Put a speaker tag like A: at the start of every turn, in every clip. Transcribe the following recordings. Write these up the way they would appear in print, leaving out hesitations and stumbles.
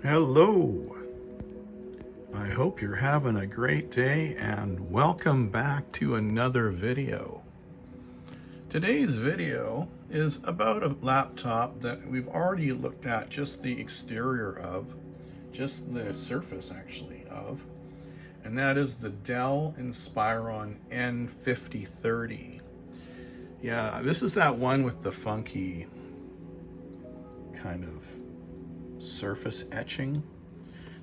A: Hello, I hope you're having a great day and welcome back to another video. Today's video is about a laptop that we've already looked at just the exterior of, just the surface actually of, and that is the Dell Inspiron N5030. Yeah, this is that one with the funky kind of surface etching.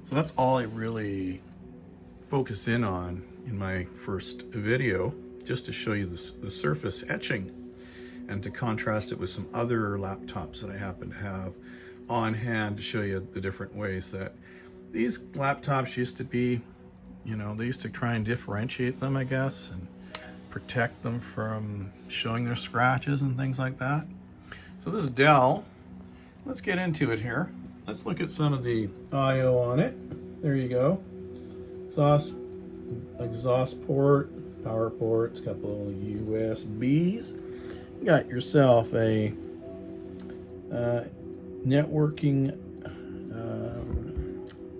A: So that's all I really focused in on in my first video, just to show you the surface etching and to contrast it with some other laptops that I happen to have on hand to show you the different ways that these laptops used to be, you know, they used to try and differentiate them, I guess, and protect them from showing their scratches and things like that. So this is Dell. Let's get into it here. Let's look at some of the I/O on it. There you go. Exhaust port, power ports, couple of USBs. You got yourself a networking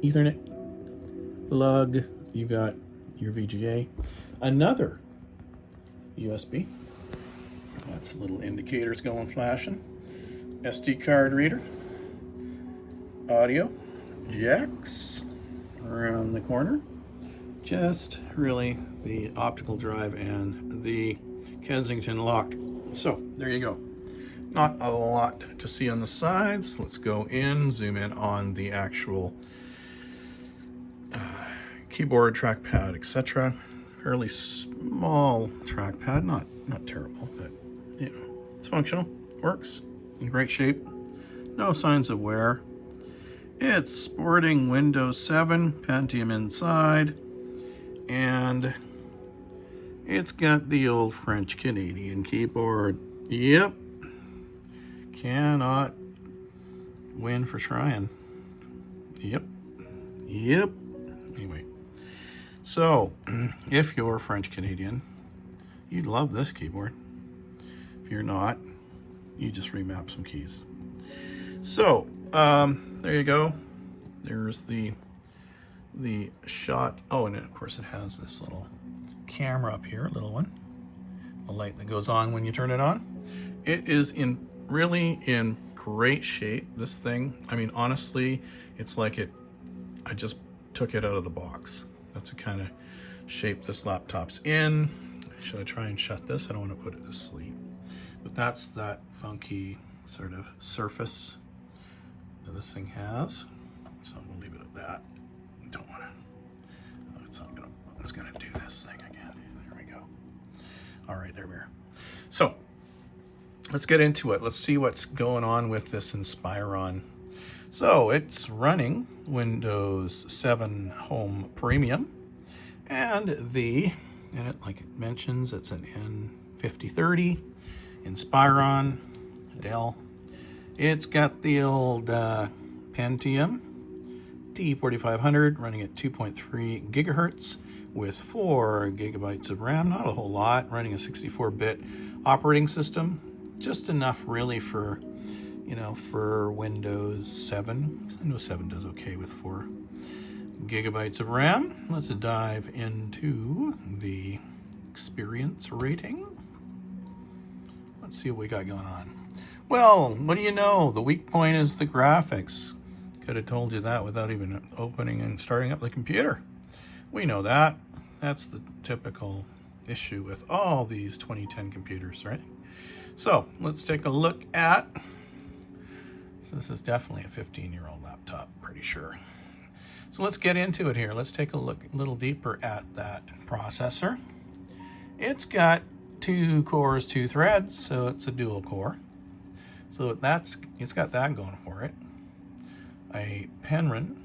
A: Ethernet plug. You got your VGA. Another USB. That's little indicators going flashing. SD card reader. Audio jacks around the corner. Just really the optical drive and the Kensington lock. So there you go. Not a lot to see on the sides. Let's go in, zoom in on the actual keyboard, trackpad, etc. Fairly small trackpad, not terrible, but you know, it's functional, works, in great shape, no signs of wear. It's sporting Windows 7 Pentium inside, and it's got the old French Canadian keyboard. Yep, cannot win for trying. Yep. Anyway, so if you're French Canadian, you'd love this keyboard. If you're not, you just remap some keys. So there you go. There's the shot. Oh, and of course it has this little camera up here, little one, a light that goes on when you turn it on. It is really in great shape, this thing. I mean, honestly, it's like I just took it out of the box. That's the kind of shape this laptop's in. Should I try and shut this? I don't want to put it to sleep. But that's that funky sort of surface that this thing has. So we'll leave it at that. Don't want to. Oh, it's gonna do this thing again. There we go. All right, there we are. So let's get into it. Let's see what's going on with this Inspiron. So it's running Windows 7 Home Premium, and it, like it mentions, it's an N5030 Inspiron Dell. It's got the old Pentium T4500 running at 2.3 gigahertz with 4 gigabytes of RAM. Not a whole lot. Running a 64-bit operating system. Just enough really for, you know, for Windows 7. Windows 7 does okay with 4 gigabytes of RAM. Let's dive into the experience rating. Let's see what we got going on. Well, what do you know? The weak point is the graphics. Could have told you that without even opening and starting up the computer. We know that. That's the typical issue with all these 2010 computers, right? So let's take a look at, so this is definitely a 15-year-old laptop, pretty sure. So let's get into it here. Let's take a look a little deeper at that processor. It's got 2 cores, 2 threads, so it's a dual core. So it's got that going for it. A Penryn,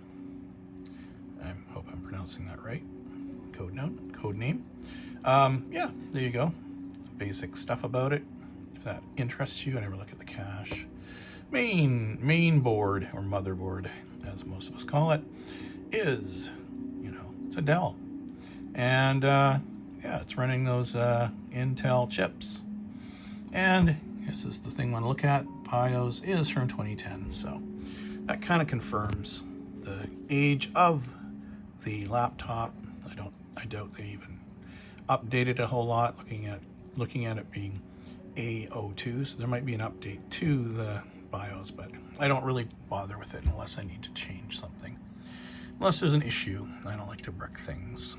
A: I hope I'm pronouncing that right, code name. Yeah, there you go. Basic stuff about it. If that interests you, I never look at the cache. Main board, or motherboard, as most of us call it, is, you know, it's a Dell. And yeah, it's running those Intel chips. And this is the thing I want to look at. BIOS is from 2010, so that kind of confirms the age of the laptop. I doubt they even updated a whole lot, looking at it being A02, so there might be an update to the BIOS, but I don't really bother with it unless I need to change something. Unless there's an issue. I don't like to brick things.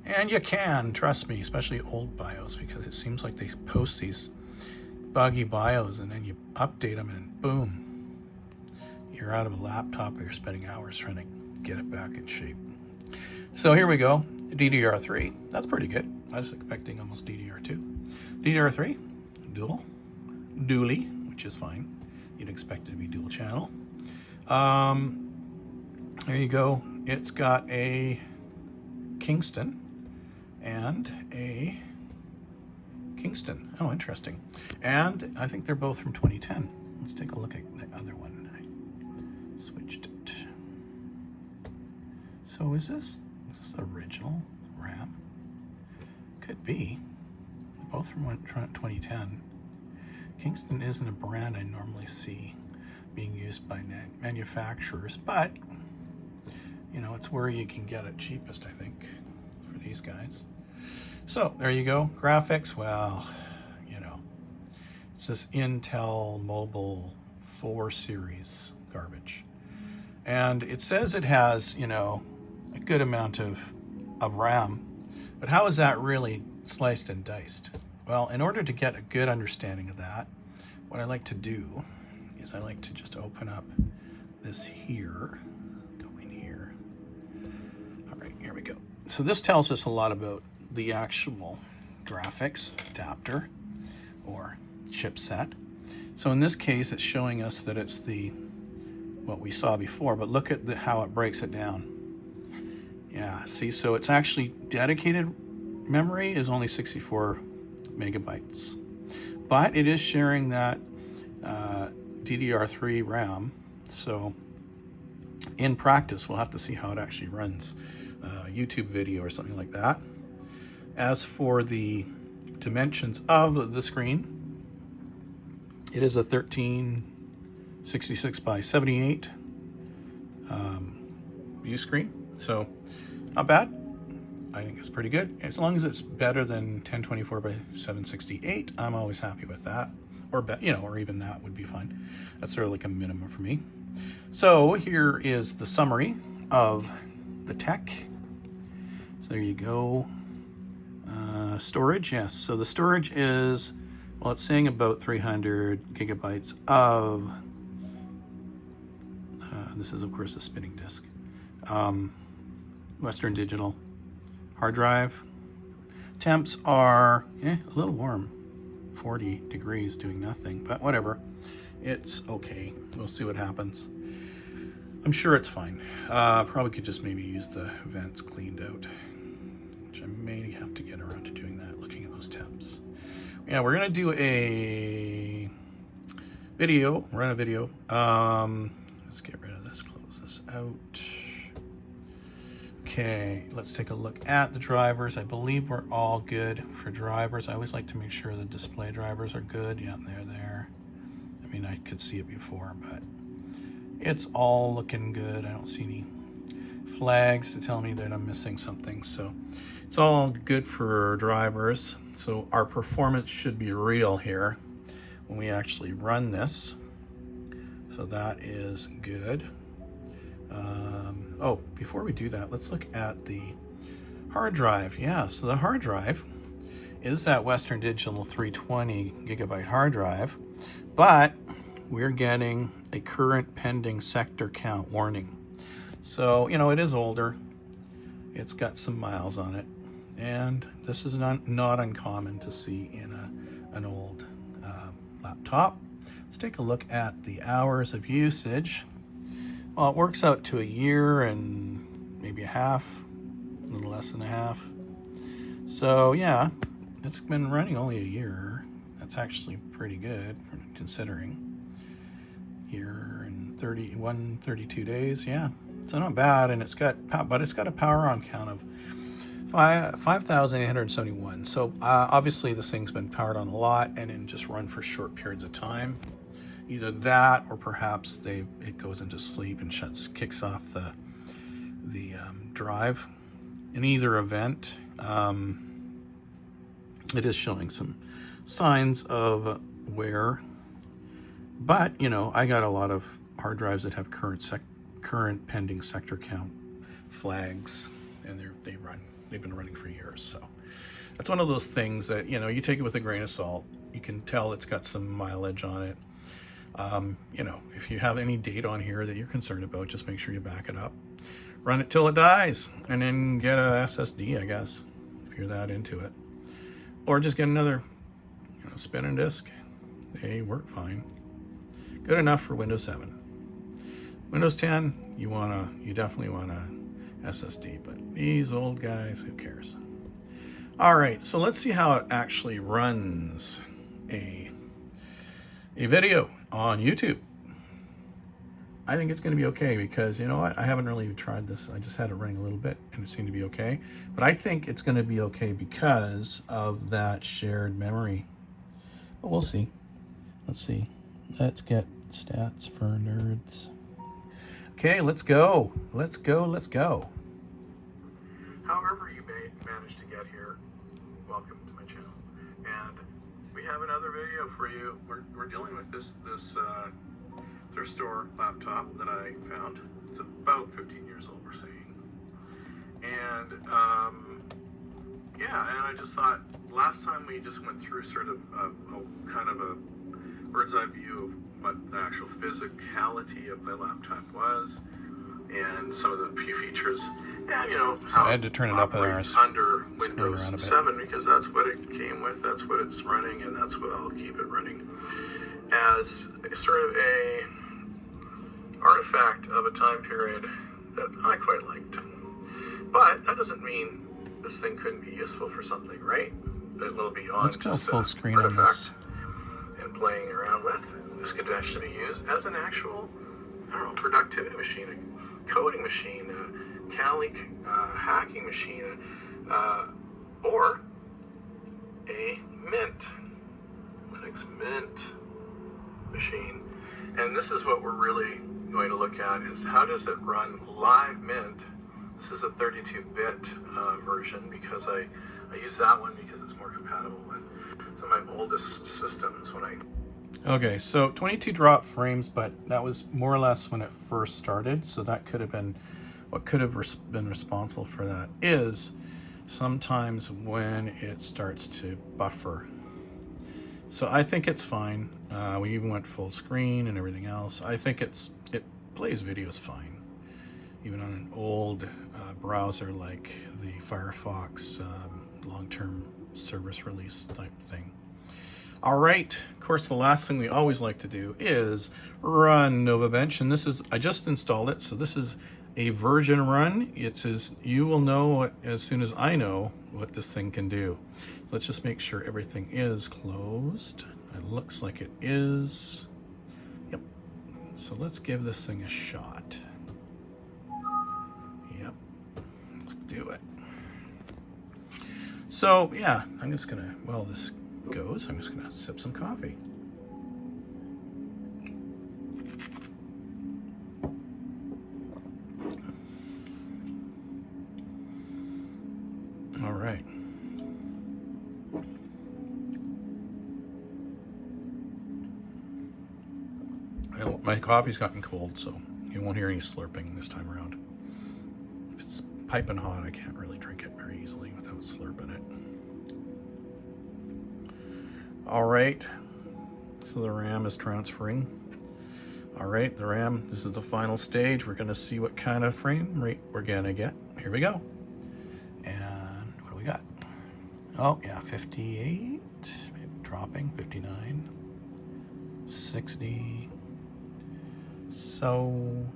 A: And you can, trust me, especially old BIOS, because it seems like they post these buggy BIOS and then you update them and boom, you're out of a laptop or you're spending hours trying to get it back in shape. So here we go, DDR3, that's pretty good. I was expecting almost DDR2. DDR3, dually, which is fine. You'd expect it to be dual channel. There you go. It's got a Kingston and a Kingston. Oh, interesting. And I think they're both from 2010. Let's take a look at the other one. I switched it. So is this original RAM? Could be. They're both from 2010. Kingston isn't a brand I normally see being used by manufacturers, but you know, it's where you can get it cheapest, I think, for these guys. So there you go. Graphics, well, you know, it's this Intel Mobile 4 series garbage. And it says it has, you know, a good amount of RAM, but how is that really sliced and diced? Well, in order to get a good understanding of that, what I like to do is I like to just open up this here, go in here. All right, here we go. So this tells us a lot about the actual graphics adapter or chipset. So in this case, it's showing us that it's what we saw before, but look at how it breaks it down. Yeah, see, so it's actually dedicated memory is only 64 megabytes, but it is sharing that DDR3 RAM. So in practice, we'll have to see how it actually runs YouTube video or something like that. As for the dimensions of the screen, it is a 1366 by 78 view screen. So not bad. I think it's pretty good. As long as it's better than 1024 by 768, I'm always happy with that. Or you know, or even that would be fine. That's sort of like a minimum for me. So here is the summary of the tech. So there you go. Storage, yes. So the storage is, well, it's saying about 300 gigabytes of, this is of course a spinning disk, Western Digital hard drive. Temps are a little warm, 40 degrees doing nothing, but whatever, it's okay. We'll see what happens. I'm sure it's fine. Probably could just maybe use the vents cleaned out, which I may have to get around to doing that, looking at those temps. Yeah, we're gonna do a video, run a video. Let's get rid of this, close this out. Okay, let's take a look at the drivers. I believe we're all good for drivers. I always like to make sure the display drivers are good. Yeah, they're there. I mean, I could see it before, but it's all looking good. I don't see any flags to tell me that I'm missing something. So it's all good for drivers. So our performance should be real here when we actually run this. So that is good. Oh, before we do that, let's look at the hard drive. Yeah, so the hard drive is that Western Digital 320 gigabyte hard drive, but we're getting a current pending sector count warning. So, you know, it is older. It's got some miles on it, and this is not uncommon to see in an old laptop. Let's take a look at the hours of usage. Well, it works out to a year and maybe a half, a little less than a half. So yeah, it's been running only a year. That's actually pretty good considering. Year and 32 days, yeah. So not bad, and it's got a power on count of 5,871. So obviously this thing's been powered on a lot and then just run for short periods of time. either that or perhaps it goes into sleep and kicks off the drive. In either event, it is showing some signs of wear. But you know, I got a lot of hard drives that have current pending sector count flags, and they've been running for years. So that's one of those things that, you know, you take it with a grain of salt. You can tell it's got some mileage on it. You know, if you have any date on here that you're concerned about, just make sure you back it up, run it till it dies, and then get a SSD, I guess, if you're that into it, or just get another, you know, spinning disk. They work fine. Good enough for Windows 7. Windows 10, you definitely want a SSD, but these old guys, who cares? All right, so let's see how it actually runs a video on YouTube. I think it's going to be okay because, you know what, I haven't really tried this. I just had it running a little bit and it seemed to be okay. But I think it's going to be okay because of that shared memory. But we'll see. Let's see. Let's get stats for nerds. Okay, let's go. Let's go. Let's go. However you may manage to get here, welcome to my channel. And we have another video for you. We're dealing with this thrift store laptop that I found. It's about 15 years old, we're saying. And yeah, and I just thought last time we just went through sort of a kind of a bird's eye view of what the actual physicality of the laptop was and some of the few features. And you know, how I had to turn it up
B: under Windows 7 because that's what it came with, that's what it's running, and that's what I'll keep it running as sort of a artifact of a time period that I quite liked. But that doesn't mean this thing couldn't be useful for something, right? It will be on just
A: full
B: an
A: screen
B: artifact and playing around with. This could actually be used as an actual, I don't know, productivity machine, a coding machine, a Kali hacking machine, or a Mint, Linux Mint machine. And this is what we're really going to look at, is how does it run live Mint. This is a 32-bit version because I use that one because it's more compatible with some of my oldest systems when I...
A: Okay, so 22 drop frames, but that was more or less when it first started, so that could have been, what could have been responsible for that is sometimes when it starts to buffer. So I think it's fine. We even went full screen and everything else. I think it plays videos fine, even on an old browser like the Firefox long-term service release type thing. All right, of course, the last thing we always like to do is run NovaBench, and this is, I just installed it, so this is a version run. It says you will know as soon as I know what this thing can do. So let's just make sure everything is closed. It looks like it is. Yep. So let's give this thing a shot. Yep. Let's do it. So yeah, I'm just gonna, while this goes, I'm just gonna sip some coffee. All right. Well, my coffee's gotten cold, so you won't hear any slurping this time around. If it's piping hot, I can't really drink it very easily without slurping it. All right, so the RAM is transferring. All right, the RAM, this is the final stage. We're gonna see what kind of frame rate we're gonna get. Here we go. And what do we got? Oh yeah, 58, dropping, 59, 60. So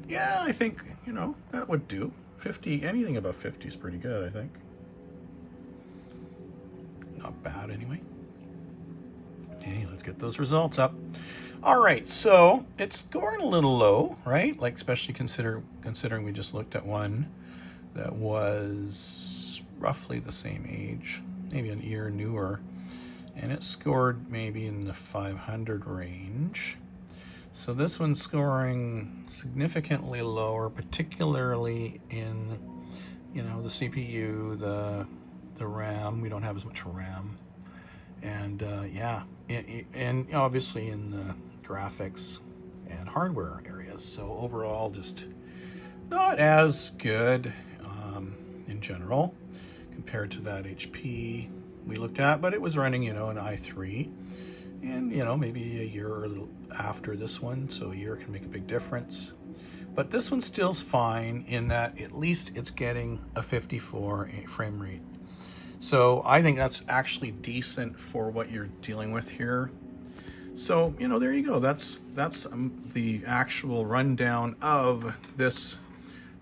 A: yeah, I think, you know, that would do. 50, anything above 50 is pretty good, I think. Not bad anyway. Okay, let's get those results up. All right, so it's going a little low, right? Like, especially considering we just looked at one that was roughly the same age, maybe a year newer. and it scored maybe in the 500 range. So this one's scoring significantly lower, particularly in, you know, the CPU, the RAM. We don't have as much RAM, and yeah, and obviously in the graphics and hardware areas. So overall, just not as good in general compared to that HP we looked at, but it was running, you know, an i3, and you know, maybe a year after this one, so a year can make a big difference. But this one still's fine in that at least it's getting a 54 frame rate. So I think that's actually decent for what you're dealing with here. So, you know, there you go. That's the actual rundown of this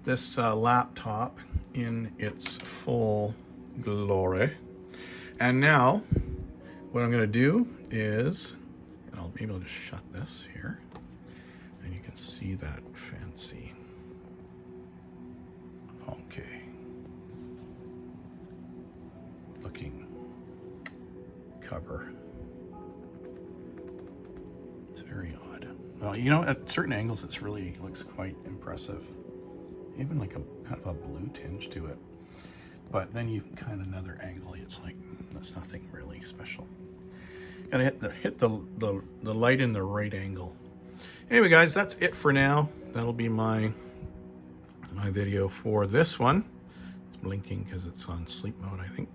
A: laptop in its full glory. And now what I'm going to do is, maybe I'll just shut this here, and you can see that fancy okay looking cover. It's very odd. Well, you know, at certain angles it's really looks quite impressive, even like a kind of a blue tinge to it. But then you kind of another angle, it's like that's nothing really special. Gotta hit the light in the right angle. Anyway, guys, that's it for now. That'll be my video for this one. It's blinking because it's on sleep mode, I think.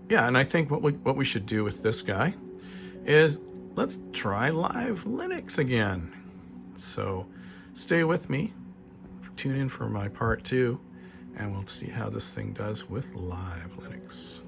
A: Yeah, and I think what we should do with this guy is let's try live Linux again. So stay with me. Tune in for my part 2, and we'll see how this thing does with live Linux.